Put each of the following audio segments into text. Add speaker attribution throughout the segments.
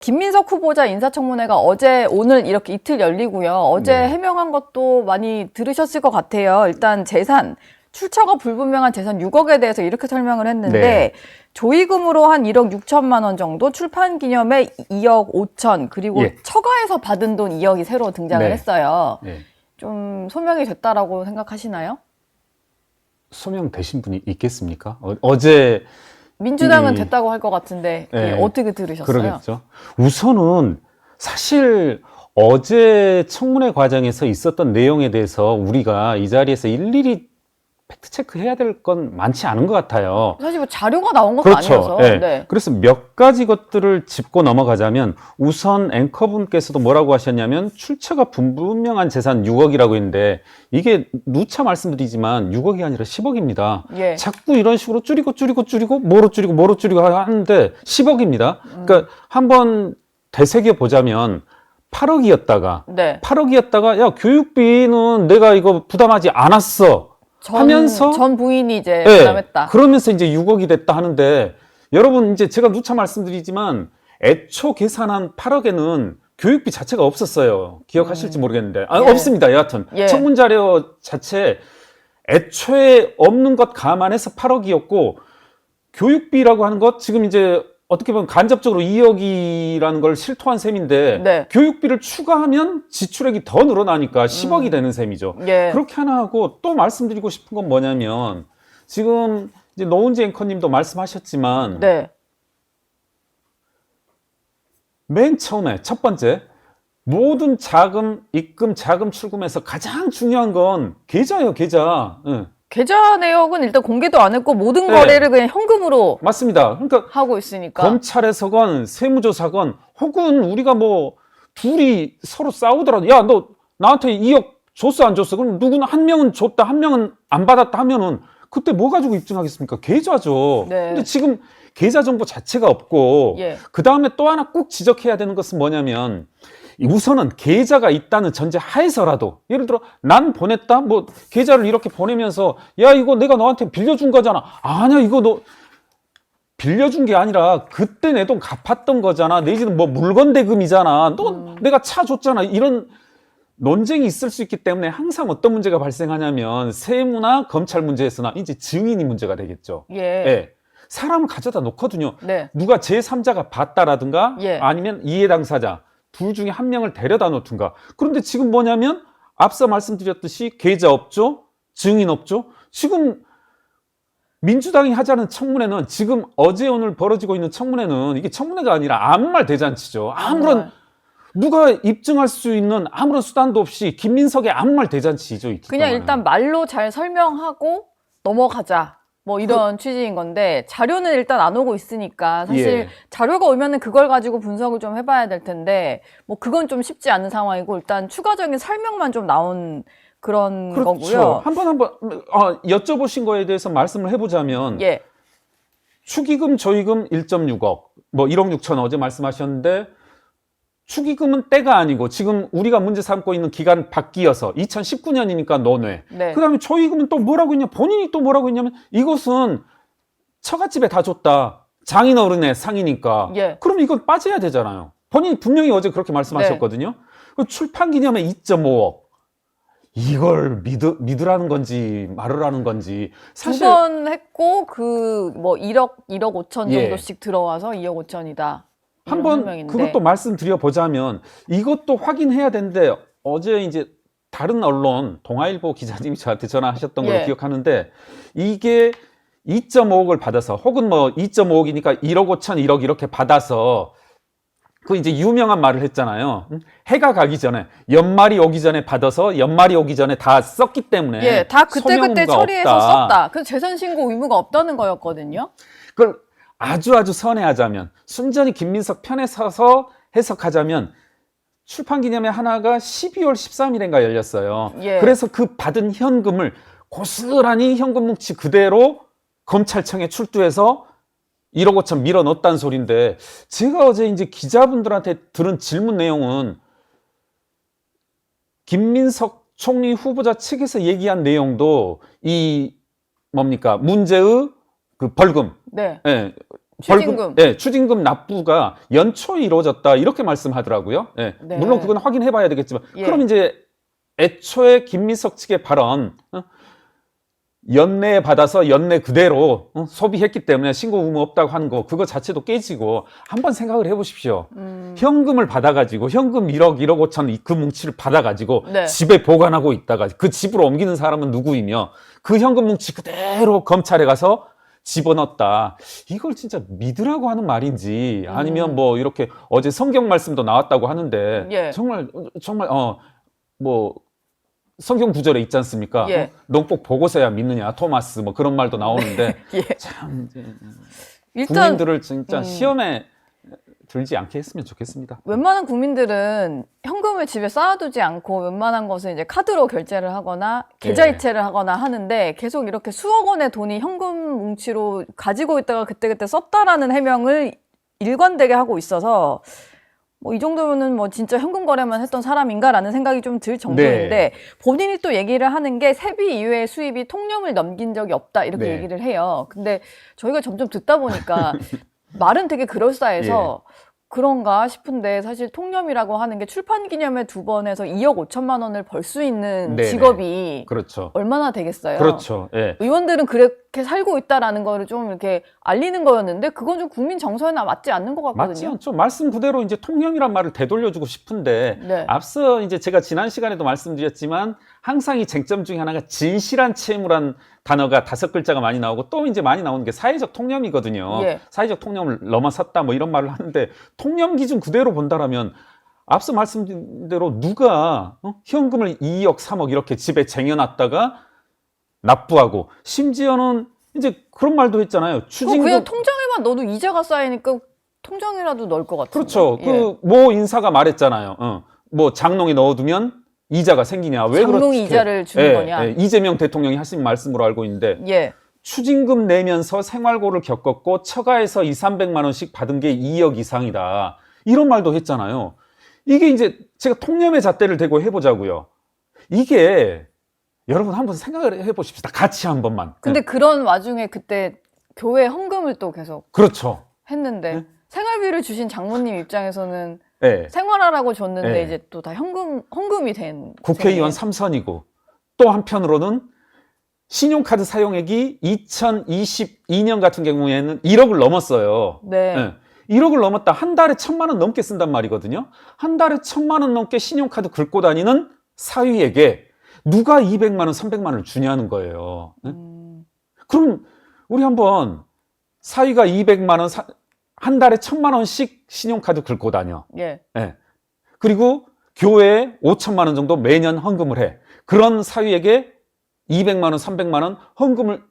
Speaker 1: 김민석 후보자 인사청문회가 어제, 오늘 이렇게 이틀 열리고요. 어제
Speaker 2: 네.
Speaker 1: 해명한 것도 많이 들으셨을 것 같아요. 일단 재산, 출처가 불분명한 재산 6억에 대해서 이렇게 설명을 했는데
Speaker 2: 네.
Speaker 1: 조의금으로 한 1억 6천만 원 정도, 출판 기념에 2억 5천, 그리고
Speaker 2: 예.
Speaker 1: 처가에서 받은 돈 2억이 새로 등장을
Speaker 2: 네.
Speaker 1: 했어요.
Speaker 2: 네.
Speaker 1: 좀 소명이 됐다라고 생각하시나요?
Speaker 2: 소명되신 분이 있겠습니까? 어제
Speaker 1: 민주당은 됐다고 할 것 같은데
Speaker 2: 네.
Speaker 1: 어떻게 들으셨어요?
Speaker 2: 그러겠죠. 우선은 사실 어제 청문회 과정에서 있었던 내용에 대해서 우리가 이 자리에서 일일이 팩트체크 해야 될 건 많지 않은 것 같아요.
Speaker 1: 사실 뭐 자료가 나온 것도
Speaker 2: 그렇죠.
Speaker 1: 아니어서.
Speaker 2: 네.
Speaker 1: 네.
Speaker 2: 그래서 몇 가지 것들을 짚고 넘어가자면, 우선 앵커분께서도 뭐라고 하셨냐면 출처가 불분명한 재산 6억이라고 했는데, 이게 누차 말씀드리지만 6억이 아니라 10억입니다.
Speaker 1: 예.
Speaker 2: 자꾸 이런 식으로 줄이고 뭐로 줄이고 하는데 10억입니다. 그러니까 한번 되새겨 보자면 8억이었다가
Speaker 1: 네.
Speaker 2: 8억이었다가 야, 교육비는 내가 이거 부담하지 않았어 하면서
Speaker 1: 전 부인이 이제
Speaker 2: 네,
Speaker 1: 부담했다.
Speaker 2: 그러면서 이제 6억이 됐다 하는데, 여러분 이제 제가 누차 말씀드리지만 애초 계산한 8억에는 교육비 자체가 없었어요. 기억하실지 모르겠는데
Speaker 1: 예.
Speaker 2: 없습니다. 여하튼
Speaker 1: 예.
Speaker 2: 청문 자료 자체 애초에 없는 것 감안해서 8억이었고, 교육비라고 하는 것 지금 이제 어떻게 보면 간접적으로 2억이라는 걸 실토한 셈인데,
Speaker 1: 네.
Speaker 2: 교육비를 추가하면 지출액이 더 늘어나니까 10억이 되는 셈이죠.
Speaker 1: 예.
Speaker 2: 그렇게 하나 하고, 또 말씀드리고 싶은 건 뭐냐면, 지금 이제 노은지 앵커님도 말씀하셨지만
Speaker 1: 네.
Speaker 2: 맨 처음에 첫 번째, 모든 자금, 입금, 자금 출금에서 가장 중요한 건 계좌예요, 계좌. 응.
Speaker 1: 계좌 내역은 일단 공개도 안 했고 모든
Speaker 2: 네.
Speaker 1: 거래를 그냥 현금으로
Speaker 2: 맞습니다. 그러니까
Speaker 1: 하고 있으니까.
Speaker 2: 검찰에서건 세무조사건, 혹은 우리가 뭐 둘이 서로 싸우더라도 야, 너 나한테 2억 줬어 안 줬어? 그럼 누구는 한 명은 줬다 한 명은 안 받았다 하면은 그때 뭐 가지고 입증하겠습니까? 계좌죠.
Speaker 1: 네.
Speaker 2: 근데 지금 계좌 정보 자체가 없고,
Speaker 1: 예.
Speaker 2: 그 다음에 또 하나 꼭 지적해야 되는 것은 뭐냐면, 우선은 계좌가 있다는 전제 하에서라도, 예를 들어 난 보냈다, 뭐 계좌를 이렇게 보내면서 야, 이거 내가 너한테 빌려준 거잖아. 아니야, 이거 너 빌려준 게 아니라 그때 내 돈 갚았던 거잖아. 내지는 뭐 물건 대금이잖아. 너 내가 차 줬잖아. 이런 논쟁이 있을 수 있기 때문에 항상 어떤 문제가 발생하냐면, 세무나 검찰 문제에서나 이제 증인이 문제가 되겠죠.
Speaker 1: 예.
Speaker 2: 예. 사람을 가져다 놓거든요.
Speaker 1: 네.
Speaker 2: 누가 제3자가 봤다라든가,
Speaker 1: 예.
Speaker 2: 아니면 이해 당사자 둘 중에 한 명을 데려다 놓든가. 그런데 지금 뭐냐면, 앞서 말씀드렸듯이 계좌 없죠, 증인 없죠. 지금 민주당이 하자는 청문회는, 지금 어제 오늘 벌어지고 있는 청문회는 이게 청문회가 아니라 아무 말 대잔치죠. 아무런 누가 입증할 수 있는 아무런 수단도 없이 김민석의 아무 말 대잔치죠.
Speaker 1: 그냥 일단 말로 잘 설명하고 넘어가자. 뭐 이런 취지인 건데, 자료는 일단 안 오고 있으니까 사실
Speaker 2: 예.
Speaker 1: 자료가 오면은 그걸 가지고 분석을 좀 해봐야 될 텐데, 뭐 그건 좀 쉽지 않은 상황이고, 일단 추가적인 설명만 좀 나온 그런
Speaker 2: 그렇죠.
Speaker 1: 거고요.
Speaker 2: 한번 여쭤보신 거에 대해서 말씀을 해보자면,
Speaker 1: 예.
Speaker 2: 축의금, 조의금 1.6억, 뭐 1억 6천 어제 말씀하셨는데, 축의금은 때가 아니고 지금 우리가 문제 삼고 있는 기간 바뀌어서 2019년이니까 논외.
Speaker 1: 네.
Speaker 2: 그 다음에 조의금은 또 뭐라고 했냐, 본인이 또 뭐라고 했냐면, 이것은 처갓집에 다 줬다. 장인어른의 상이니까.
Speaker 1: 예.
Speaker 2: 그럼 이건 빠져야 되잖아요. 본인이 분명히 어제 그렇게 말씀하셨거든요. 그 출판 기념회 2.5억. 이걸 믿으라는 건지 말으라는 건지.
Speaker 1: 두
Speaker 2: 사실
Speaker 1: 번 했고, 그 뭐 1억 5천
Speaker 2: 예.
Speaker 1: 정도씩 들어와서 2억 5천이다.
Speaker 2: 한번 그것도 말씀드려 보자면, 이것도 확인해야 되는데, 어제 이제 다른 언론 동아일보 기자님이 저한테 전화하셨던 걸로
Speaker 1: 예.
Speaker 2: 기억하는데, 이게 2.5억을 받아서, 혹은 뭐 2.5억이니까 1억 5천 1억 이렇게 받아서, 그 이제 유명한 말을 했잖아요. 해가 가기 전에, 연말이 오기 전에 받아서 연말이 오기 전에 다 썼기 때문에
Speaker 1: 예, 다 그때
Speaker 2: 소명의무가
Speaker 1: 처리해서
Speaker 2: 없다.
Speaker 1: 썼다. 그래서 재산 신고 의무가 없다는 거였거든요.
Speaker 2: 그걸 아주 선회하자면, 순전히 김민석 편에 서서 해석하자면, 출판 기념회 하나가 12월 13일인가 열렸어요.
Speaker 1: 예.
Speaker 2: 그래서 그 받은 현금을 고스란히 현금 뭉치 그대로 검찰청에 출두해서 1억 5천 밀어 넣었다는 소리인데, 제가 어제 이제 기자분들한테 들은 질문 내용은, 김민석 총리 후보자 측에서 얘기한 내용도 이 뭡니까, 문제의 그 벌금,
Speaker 1: 네.
Speaker 2: 예,
Speaker 1: 추징금.
Speaker 2: 예, 추징금 납부가 연초에 이루어졌다 이렇게 말씀하더라고요. 예,
Speaker 1: 네.
Speaker 2: 물론 그건 확인해봐야 되겠지만
Speaker 1: 예.
Speaker 2: 그럼 이제 애초에 김민석 측의 발언 연내 받아서 연내 그대로 소비했기 때문에 신고 의무 없다고 하는 거 그거 자체도 깨지고 한번 생각을 해보십시오. 현금을 받아가지고 현금 1억 5천 그 뭉치를 받아가지고
Speaker 1: 네.
Speaker 2: 집에 보관하고 있다가 그 집으로 옮기는 사람은 누구이며 그 현금 뭉치 그대로 검찰에 가서 집어넣었다. 이걸 진짜 믿으라고 하는 말인지 아니면 뭐 이렇게 어제 성경 말씀도 나왔다고 하는데
Speaker 1: 예.
Speaker 2: 정말 뭐 성경 구절에 있지 않습니까?
Speaker 1: 예.
Speaker 2: 넌 꼭 보고서야 믿느냐, 토마스 뭐 그런 말도 나오는데
Speaker 1: 예.
Speaker 2: 참
Speaker 1: 일단
Speaker 2: 국민들을 진짜 시험에 들지 않게 했으면 좋겠습니다.
Speaker 1: 웬만한 국민들은 현금을 집에 쌓아두지 않고 웬만한 것은 이제 카드로 결제를 하거나 계좌이체를 하거나 하는데 계속 이렇게 수억 원의 돈이 현금 뭉치로 가지고 있다가 그때그때 썼다라는 해명을 일관되게 하고 있어서 뭐 이 정도면은 뭐 진짜 현금 거래만 했던 사람인가라는 생각이 좀 들 정도인데
Speaker 2: 네.
Speaker 1: 본인이 또 얘기를 하는 게 세비 이외의 수입이 통념을 넘긴 적이 없다 이렇게
Speaker 2: 네.
Speaker 1: 얘기를 해요. 근데 저희가 점점 듣다 보니까 말은 되게 그럴싸해서 그런가 싶은데 사실 통념이라고 하는 게 출판 기념회 2번에서 2억 5천만 원을 벌 수 있는
Speaker 2: 네네.
Speaker 1: 직업이
Speaker 2: 그렇죠.
Speaker 1: 얼마나 되겠어요?
Speaker 2: 그렇죠. 예.
Speaker 1: 의원들은 그렇게 살고 있다라는 거를 좀 이렇게 알리는 거였는데 그건 좀 국민 정서에나 맞지 않는 것 같거든요.
Speaker 2: 맞지 않죠. 말씀 그대로 이제 통념이란 말을 되돌려주고 싶은데
Speaker 1: 네.
Speaker 2: 앞서 이제 제가 지난 시간에도 말씀드렸지만 항상 이 쟁점 중에 하나가 진실한 채무란 단어가 5글자가 많이 나오고 또 이제 많이 나오는 게 사회적 통념이거든요.
Speaker 1: 예.
Speaker 2: 사회적 통념을 넘어섰다 뭐 이런 말을 하는데 통념 기준 그대로 본다라면 앞서 말씀드린 대로 누가 현금을 2억, 3억 이렇게 집에 쟁여놨다가 납부하고 심지어는 이제 그런 말도 했잖아요.
Speaker 1: 그거
Speaker 2: 추징금
Speaker 1: 그냥 통장에만 넣어도 이자가 쌓이니까 통장이라도 넣을 것 같은데.
Speaker 2: 그렇죠.
Speaker 1: 예.
Speaker 2: 그 모 인사가 말했잖아요. 뭐 장롱에 넣어두면 이자가 생기냐? 왜
Speaker 1: 장롱이
Speaker 2: 그렇게
Speaker 1: 이자를 주는 거냐?
Speaker 2: 이재명 대통령이 하신 말씀으로 알고 있는데
Speaker 1: 예.
Speaker 2: 추징금 내면서 생활고를 겪었고 처가에서 200~300만 원씩 받은 게 2억 이상이다. 이런 말도 했잖아요. 이게 이제 제가 통념의 잣대를 대고 해보자고요. 이게 여러분 한번 생각을 해보십시다. 같이 한 번만.
Speaker 1: 근데 그런 와중에 그때 교회 헌금을 또 계속
Speaker 2: 그렇죠.
Speaker 1: 했는데
Speaker 2: 네.
Speaker 1: 생활비를 주신 장모님 입장에서는
Speaker 2: 네.
Speaker 1: 생활하라고 줬는데
Speaker 2: 네.
Speaker 1: 이제 또 다 헌금이 된
Speaker 2: 국회의원
Speaker 1: 셈이에요.
Speaker 2: 3선이고 또 한편으로는 신용카드 사용액이 2022년 같은 경우에는 1억을 넘었어요.
Speaker 1: 네.
Speaker 2: 네. 1억을 넘었다. 한 달에 1,000만 원 넘게 쓴단 말이거든요. 한 달에 1,000만 원 넘게 신용카드 긁고 다니는 사위에게 누가 200만 원, 300만 원을 주냐는 거예요. 네? 그럼 우리 한번 사위가 200만 원, 한 달에 1,000만 원씩 신용카드 긁고 다녀.
Speaker 1: 예.
Speaker 2: 네. 그리고 교회에 5천만 원 정도 매년 헌금을 해. 그런 사위에게 200만 원, 300만 원 헌금을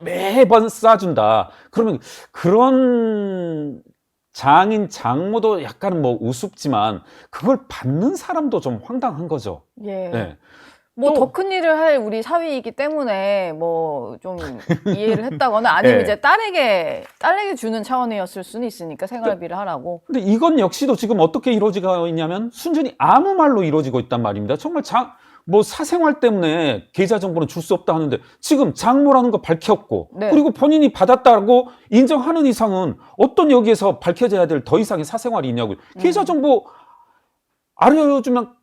Speaker 2: 매번 쏴준다. 그러면 그런 장인, 장모도 약간 뭐 우습지만 그걸 받는 사람도 좀 황당한 거죠.
Speaker 1: 예.
Speaker 2: 네.
Speaker 1: 뭐
Speaker 2: 또-
Speaker 1: 더 큰 일을 할 우리 사위이기 때문에 뭐 좀 이해를 했다거나 아니면
Speaker 2: 네.
Speaker 1: 이제 딸에게 주는 차원이었을 수는 있으니까 생활비를 하라고.
Speaker 2: 근데 이건 역시도 지금 어떻게 이루어지고 있냐면 순전히 아무 말로 이루어지고 있단 말입니다. 정말 뭐 사생활 때문에 계좌 정보는 줄 수 없다 하는데 지금 장모라는 거 밝혔고
Speaker 1: 네.
Speaker 2: 그리고 본인이 받았다고 인정하는 이상은 어떤 여기에서 밝혀져야 될 더 이상의 사생활이 있냐고요. 계좌 정보 알려주면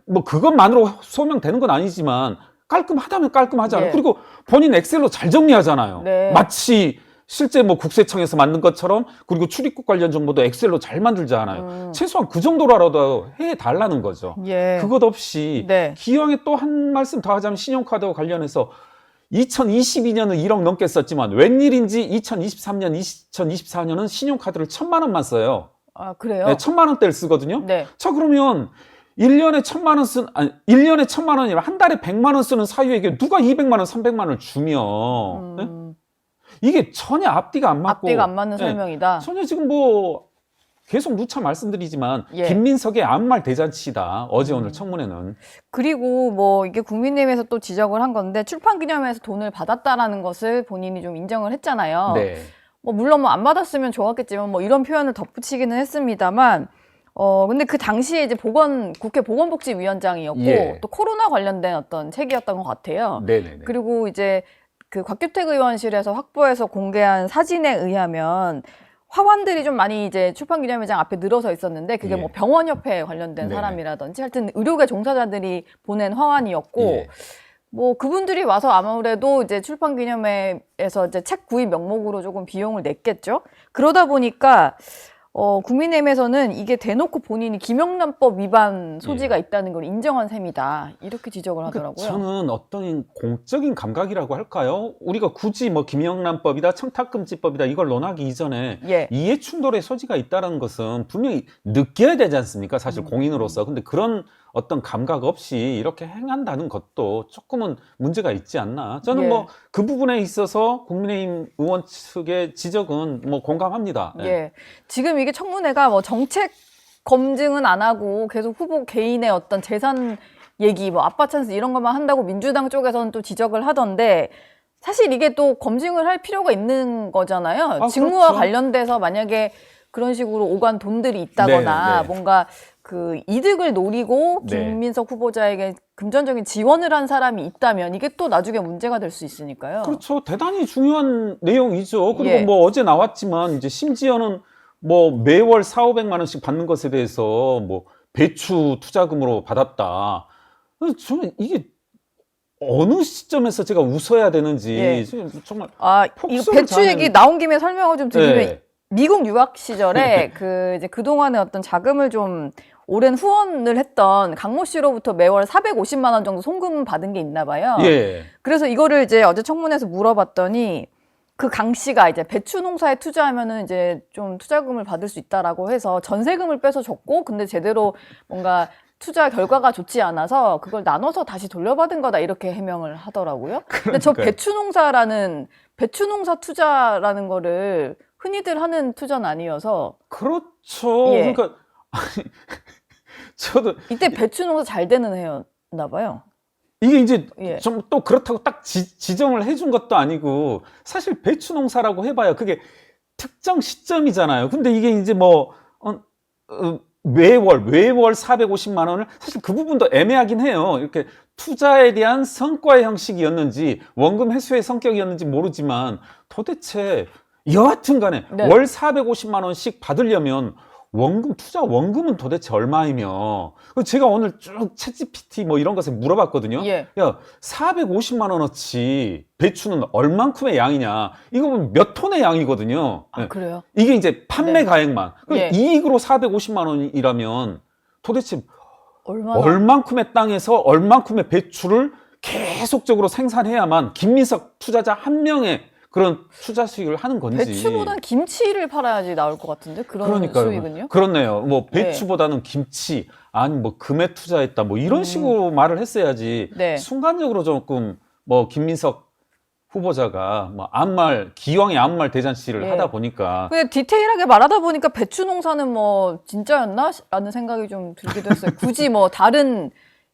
Speaker 2: 뭐 그것만으로 소명되는 건 아니지만 깔끔하다면 깔끔하잖아요.
Speaker 1: 네.
Speaker 2: 그리고 본인 엑셀로 잘 정리하잖아요.
Speaker 1: 네.
Speaker 2: 마치 실제 뭐 국세청에서 만든 것처럼 그리고 출입국 관련 정보도 엑셀로 잘 만들잖아요. 최소한 그 정도라도 해달라는 거죠.
Speaker 1: 예.
Speaker 2: 그것 없이
Speaker 1: 네.
Speaker 2: 기왕에 또 한 말씀 더 하자면 신용카드와 관련해서 2022년은 1억 넘게 썼지만 웬일인지 2023년, 2024년은 신용카드를 1,000만 원만 써요.
Speaker 1: 아, 그래요?
Speaker 2: 네, 1,000만 원대를 쓰거든요.
Speaker 1: 네.
Speaker 2: 자, 그러면 1년에 1,000만 원 아니, 1년에 1,000만 원이라 한 달에 100만 원 쓰는 사유에게 누가 200만 원, 300만 원을 주며 네? 이게 전혀 앞뒤가 안 맞고
Speaker 1: 앞뒤가 안 맞는
Speaker 2: 네,
Speaker 1: 설명이다.
Speaker 2: 전혀 지금 뭐 계속 누차 말씀드리지만
Speaker 1: 예.
Speaker 2: 김민석의 아무 말 대잔치다. 어제 오늘 청문회는.
Speaker 1: 그리고 뭐 이게 국민의힘에서 또 지적을 한 건데 출판 기념회에서 돈을 받았다라는 것을 본인이 좀 인정을 했잖아요.
Speaker 2: 네.
Speaker 1: 뭐 물론 뭐 안 받았으면 좋았겠지만 뭐 이런 표현을 덧붙이기는 했습니다만 근데 그 당시에 이제 국회 보건복지위원장이었고
Speaker 2: 예.
Speaker 1: 또 코로나 관련된 어떤 책이었던 것 같아요.
Speaker 2: 네네네.
Speaker 1: 그리고 이제 그 곽규택 의원실에서 확보해서 공개한 사진에 의하면 화환들이 좀 많이 이제 출판기념회장 앞에 늘어서 있었는데 그게
Speaker 2: 예.
Speaker 1: 뭐 병원협회에 관련된
Speaker 2: 네.
Speaker 1: 사람이라든지 하여튼 의료계 종사자들이 보낸 화환이었고
Speaker 2: 예.
Speaker 1: 뭐 그분들이 와서 아무래도 이제 출판기념회에서 이제 책 구입 명목으로 조금 비용을 냈겠죠. 그러다 보니까 국민의힘에서는 이게 대놓고 본인이 김영란법 위반 소지가 있다는 걸 인정한 셈이다. 이렇게 지적을 하더라고요.
Speaker 2: 저는 어떤 공적인 감각이라고 할까요? 우리가 굳이 뭐 김영란법이다, 청탁금지법이다 이걸 논하기 이전에
Speaker 1: 예.
Speaker 2: 이해 충돌의 소지가 있다는 것은 분명히 느껴야 되지 않습니까? 사실 공인으로서. 근데 그런 어떤 감각 없이 이렇게 행한다는 것도 조금은 문제가 있지 않나. 저는
Speaker 1: 예.
Speaker 2: 뭐 그 부분에 있어서 국민의힘 의원 측의 지적은 뭐 공감합니다. 예.
Speaker 1: 예. 지금 이게 청문회가 뭐 정책 검증은 안 하고 계속 후보 개인의 어떤 재산 얘기, 뭐 아빠 찬스 이런 것만 한다고 민주당 쪽에서는 또 지적을 하던데 사실 이게 또 검증을 할 필요가 있는 거잖아요.
Speaker 2: 아,
Speaker 1: 직무와
Speaker 2: 그렇죠.
Speaker 1: 관련돼서 만약에 그런 식으로 오간 돈들이 있다거나
Speaker 2: 네, 네.
Speaker 1: 뭔가 그 이득을 노리고
Speaker 2: 네.
Speaker 1: 김민석 후보자에게 금전적인 지원을 한 사람이 있다면 이게 또 나중에 문제가 될 수 있으니까요.
Speaker 2: 그렇죠. 대단히 중요한 내용이죠. 그리고
Speaker 1: 예.
Speaker 2: 뭐 어제 나왔지만 이제 심지어는 뭐 매월 4,500만 원씩 받는 것에 대해서 뭐 배추 투자금으로 받았다. 저는 이게 어느 시점에서 제가 웃어야 되는지
Speaker 1: 예.
Speaker 2: 정말
Speaker 1: 아, 이거
Speaker 2: 폭소를
Speaker 1: 배추
Speaker 2: 자는-
Speaker 1: 얘기 나온 김에 설명을 좀 드리면
Speaker 2: 네.
Speaker 1: 미국 유학 시절에 그 이제 그동안의 어떤 자금을 좀 오랜 후원을 했던 강모 씨로부터 매월 450만 원 정도 송금 받은 게 있나 봐요.
Speaker 2: 예.
Speaker 1: 그래서 이거를 이제 어제 청문회에서 물어봤더니 그 강 씨가 이제 배추 농사에 투자하면은 이제 좀 투자금을 받을 수 있다라고 해서 전세금을 뺏어 줬고 근데 제대로 뭔가 투자 결과가 좋지 않아서 그걸 나눠서 다시 돌려받은 거다 이렇게 해명을 하더라고요. 근데 저
Speaker 2: 그러니까요.
Speaker 1: 배추 농사 투자라는 거를 흔히들 하는 투자는 아니어서
Speaker 2: 그렇죠.
Speaker 1: 예.
Speaker 2: 그러니까 아니, 저도
Speaker 1: 이때 배추 농사 잘 되는 해였나 봐요.
Speaker 2: 이게 이제
Speaker 1: 예.
Speaker 2: 좀 또 그렇다고 딱 지정을 해준 것도 아니고 사실 배추 농사라고 해봐야 그게 특정 시점이잖아요. 근데 이게 이제 뭐 매월 450만 원을 사실 그 부분도 애매하긴 해요. 이렇게 투자에 대한 성과의 형식이었는지 원금 회수의 성격이었는지 모르지만 도대체 여하튼 간에
Speaker 1: 네.
Speaker 2: 월 450만 원씩 받으려면 투자 원금은 도대체 얼마이며 제가 오늘 쭉 챗GPT 뭐 이런 것에 물어봤거든요.
Speaker 1: 예.
Speaker 2: 야, 450만 원어치 배추는 얼만큼의 양이냐? 이거 보면 몇 톤의 양이거든요.
Speaker 1: 아,
Speaker 2: 예.
Speaker 1: 그래요?
Speaker 2: 이게 이제 판매
Speaker 1: 네.
Speaker 2: 가액만. 그럼
Speaker 1: 예.
Speaker 2: 이익으로 450만 원이라면 도대체
Speaker 1: 얼마나
Speaker 2: 얼만큼의 땅에서 얼만큼의 배추를 계속적으로 생산해야만 김민석 투자자 한 명의 그런 투자 수익을 하는 건지.
Speaker 1: 배추보단 김치를 팔아야지 나올 것 같은데 그런
Speaker 2: 그러니까요.
Speaker 1: 수익은요?
Speaker 2: 그렇네요. 뭐 배추보다는 김치, 아니 뭐 금에 투자했다, 뭐 이런 식으로 말을 했어야지.
Speaker 1: 네.
Speaker 2: 순간적으로 조금 뭐 김민석 후보자가 뭐 기왕에 아무 말 대잔치를
Speaker 1: 예.
Speaker 2: 하다 보니까
Speaker 1: 근데 디테일하게 말하다 보니까 배추 농사는 뭐 진짜였나? 라는 생각이 좀 들기도 했어요. 굳이 뭐 다른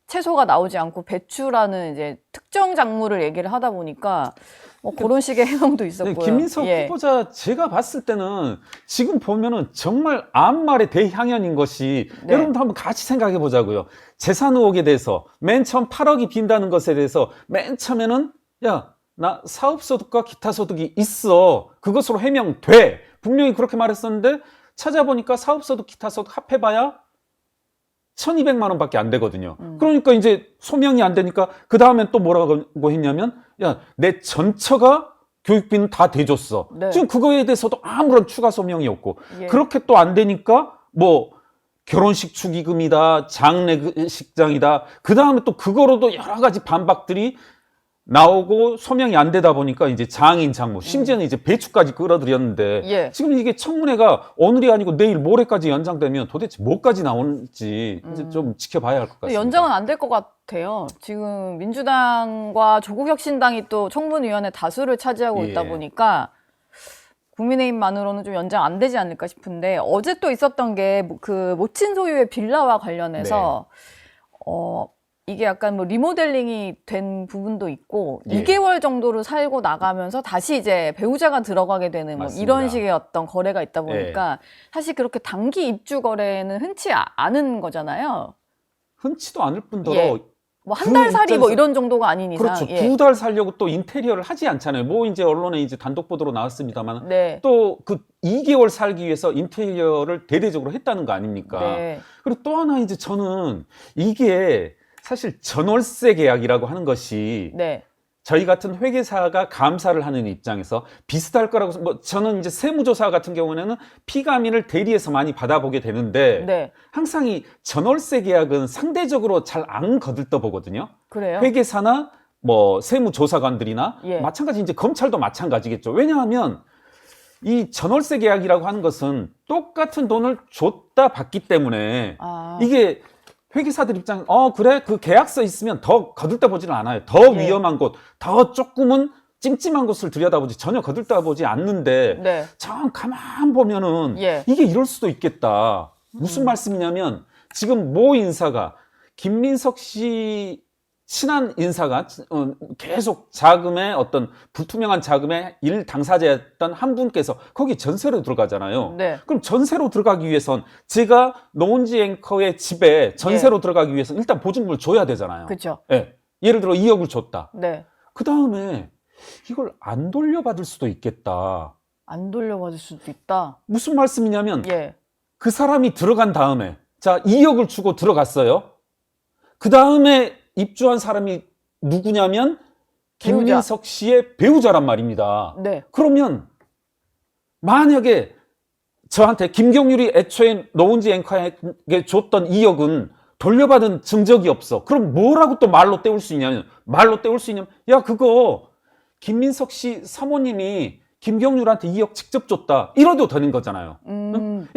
Speaker 1: 채소가 나오지 않고 배추라는 이제 특정 작물을 얘기를 하다 보니까 뭐 그런 식의 해명도 있었고요.
Speaker 2: 김민석
Speaker 1: 예.
Speaker 2: 후보자 제가 봤을 때는 지금 보면은 정말 아무 말의 대향연인 것이
Speaker 1: 네.
Speaker 2: 여러분도 한번 같이 생각해 보자고요. 재산 의혹에 대해서 맨 처음 8억이 빈다는 것에 대해서 맨 처음에는 야, 나 사업소득과 기타 소득이 있어. 그것으로 해명돼. 분명히 그렇게 말했었는데 찾아보니까 사업소득, 기타 소득 합해봐야 1,200만 원밖에 안 되거든요. 그러니까 이제 소명이 안 되니까 그 다음엔 또 뭐라고 했냐면 야, 내 전처가 교육비는 다 대줬어.
Speaker 1: 네.
Speaker 2: 지금 그거에 대해서도 아무런 추가 소명이 없고
Speaker 1: 예.
Speaker 2: 그렇게 또 안 되니까 뭐 결혼식 축의금이다, 장례식장이다. 그 다음에 또 그거로도 여러 가지 반박들이 나오고 소명이 안 되다 보니까 이제 장인 장모, 심지어는 이제 배추까지 끌어들였는데
Speaker 1: 예.
Speaker 2: 지금 이게 청문회가 오늘이 아니고 내일 모레까지 연장되면 도대체 뭐까지 나오는지 이제 좀 지켜봐야 할 것
Speaker 1: 근데
Speaker 2: 같습니다.
Speaker 1: 연장은 안 될 것 같아요. 지금 민주당과 조국혁신당이 또 청문위원회 다수를 차지하고
Speaker 2: 예.
Speaker 1: 있다 보니까 국민의힘만으로는 좀 연장 안 되지 않을까 싶은데 어제 또 있었던 게 그 모친 소유의 빌라와 관련해서 이게 약간 뭐 리모델링이 된 부분도 있고
Speaker 2: 예.
Speaker 1: 2개월 정도를 살고 나가면서 다시 이제 배우자가 들어가게 되는 뭐
Speaker 2: 맞습니다.
Speaker 1: 이런 식의 어떤 거래가 있다 보니까 사실 그렇게 단기 입주 거래는 흔치 않은 거잖아요.
Speaker 2: 흔치도 않을 뿐더러
Speaker 1: 예. 뭐 한 달 살이 뭐
Speaker 2: 입장에서-
Speaker 1: 이런 정도가 아닌 이상.
Speaker 2: 그렇죠.
Speaker 1: 예.
Speaker 2: 2달 살려고 또 인테리어를 하지 않잖아요. 뭐 이제 언론에 이제 단독 보도로 나왔습니다만
Speaker 1: 네.
Speaker 2: 또 그 2개월 살기 위해서 인테리어를 대대적으로 했다는 거 아닙니까?
Speaker 1: 네.
Speaker 2: 그리고 또 하나 이제 저는 이게 사실 전월세 계약이라고 하는 것이
Speaker 1: 네.
Speaker 2: 저희 같은 회계사가 감사를 하는 입장에서 비슷할 거라고 뭐 저는 이제 세무조사 같은 경우에는 피감인을 대리해서 많이 받아보게 되는데
Speaker 1: 네.
Speaker 2: 항상 이 전월세 계약은 상대적으로 잘 안 거들떠 보거든요.
Speaker 1: 그래요?
Speaker 2: 회계사나 뭐 세무조사관들이나
Speaker 1: 예.
Speaker 2: 마찬가지 이제 검찰도 마찬가지겠죠. 왜냐하면 이 전월세 계약이라고 하는 것은 똑같은 돈을 줬다 받기 때문에
Speaker 1: 아.
Speaker 2: 이게 회계사들 입장, 그래, 그 계약서 있으면 더 거들떠보지는 않아요. 더
Speaker 1: 예.
Speaker 2: 위험한 곳, 더 조금은 찜찜한 곳을 들여다보지 전혀 거들떠보지 않는데,
Speaker 1: 네.
Speaker 2: 참 가만 보면은
Speaker 1: 예.
Speaker 2: 이게 이럴 수도 있겠다. 무슨 말씀이냐면 지금 모 인사가 김민석 씨 친한 인사가 계속 자금의 어떤 불투명한 자금의 일 당사자였던 한 분께서 거기 전세로 들어가잖아요.
Speaker 1: 네.
Speaker 2: 그럼 전세로 들어가기 위해선 제가 노은지 앵커의 집에 전세로 들어가기 위해서 일단 보증금을 줘야 되잖아요.
Speaker 1: 그렇죠.
Speaker 2: 예. 예를 들어 2억을 줬다.
Speaker 1: 네.
Speaker 2: 그 다음에 이걸 안 돌려받을 수도 있겠다.
Speaker 1: 안 돌려받을 수도 있다.
Speaker 2: 무슨 말씀이냐면
Speaker 1: 예.
Speaker 2: 그 사람이 들어간 다음에 자 2억을 주고 들어갔어요. 그 다음에 입주한 사람이 누구냐면
Speaker 1: 배우자.
Speaker 2: 김민석 씨의 배우자란 말입니다.
Speaker 1: 네.
Speaker 2: 그러면 만약에 저한테 김경률이 애초에 노은지 앵커에게 줬던 2억은 돌려받은 증적이 없어. 그럼 뭐라고 또 말로 때울 수 있냐면 야 그거 김민석 씨 사모님이 김경률한테 2억 직접 줬다. 이러도 되는 거잖아요.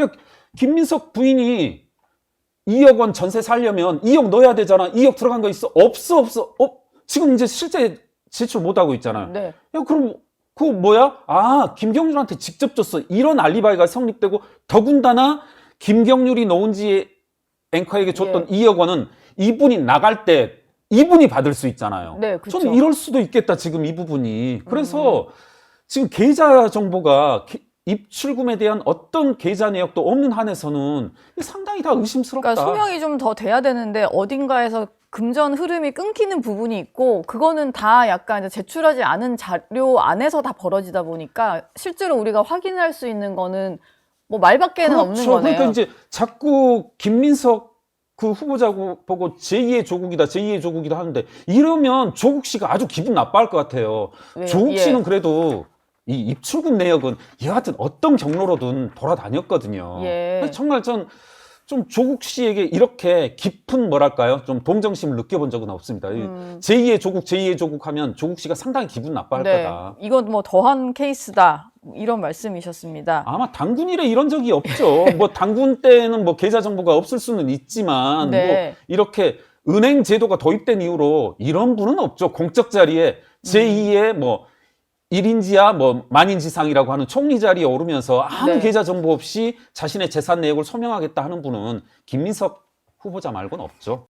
Speaker 2: 야 김민석 부인이 2억 원 전세 살려면 2억 넣어야 되잖아. 2억 들어간 거 있어? 없어. 지금 이제 실제 제출 못 하고 있잖아요.
Speaker 1: 네.
Speaker 2: 야, 그럼 그거 뭐야? 아, 김경률한테 직접 줬어. 이런 알리바이가 성립되고 더군다나 김경률이 노은지 앵커에게 줬던 2억 원은 이분이 나갈 때 이분이 받을 수 있잖아요.
Speaker 1: 네, 그렇죠.
Speaker 2: 저는 이럴 수도 있겠다, 지금 이 부분이. 그래서 지금 계좌 정보가 입출금에 대한 어떤 계좌 내역도 없는 한에서는 상당히 다 의심스럽다.
Speaker 1: 그러니까 소명이 좀 더 돼야 되는데 어딘가에서 금전 흐름이 끊기는 부분이 있고 그거는 다 약간 이제 제출하지 않은 자료 안에서 다 벌어지다 보니까 실제로 우리가 확인할 수 있는 거는 뭐 말밖에는 없는 거네요.
Speaker 2: 그러니까 이제 자꾸 김민석 그 후보자고 보고 제2의 조국이다 하는데 이러면 조국 씨가 아주 기분 나빠할 것 같아요.
Speaker 1: 왜요?
Speaker 2: 조국
Speaker 1: 예.
Speaker 2: 씨는 그래도 이 입출금 내역은 여하튼 어떤 경로로든 돌아다녔거든요.
Speaker 1: 예.
Speaker 2: 그래서 정말 전 좀 조국 씨에게 이렇게 깊은 뭐랄까요? 좀 동정심을 느껴본 적은 없습니다. 제2의 조국 하면 조국 씨가 상당히 기분 나빠할
Speaker 1: 네.
Speaker 2: 거다.
Speaker 1: 이건 뭐 더한 케이스다. 이런 말씀이셨습니다.
Speaker 2: 아마 당군 이래 이런 적이 없죠. 뭐 당군 때는 뭐 계좌 정보가 없을 수는 있지만
Speaker 1: 네.
Speaker 2: 뭐 이렇게 은행 제도가 도입된 이후로 이런 분은 없죠. 공적 자리에 제2의 뭐 1인지야 뭐 만인지상이라고 하는 총리 자리에 오르면서 아무
Speaker 1: 네.
Speaker 2: 계좌 정보 없이 자신의 재산 내역을 소명하겠다 하는 분은 김민석 후보자 말고는 없죠.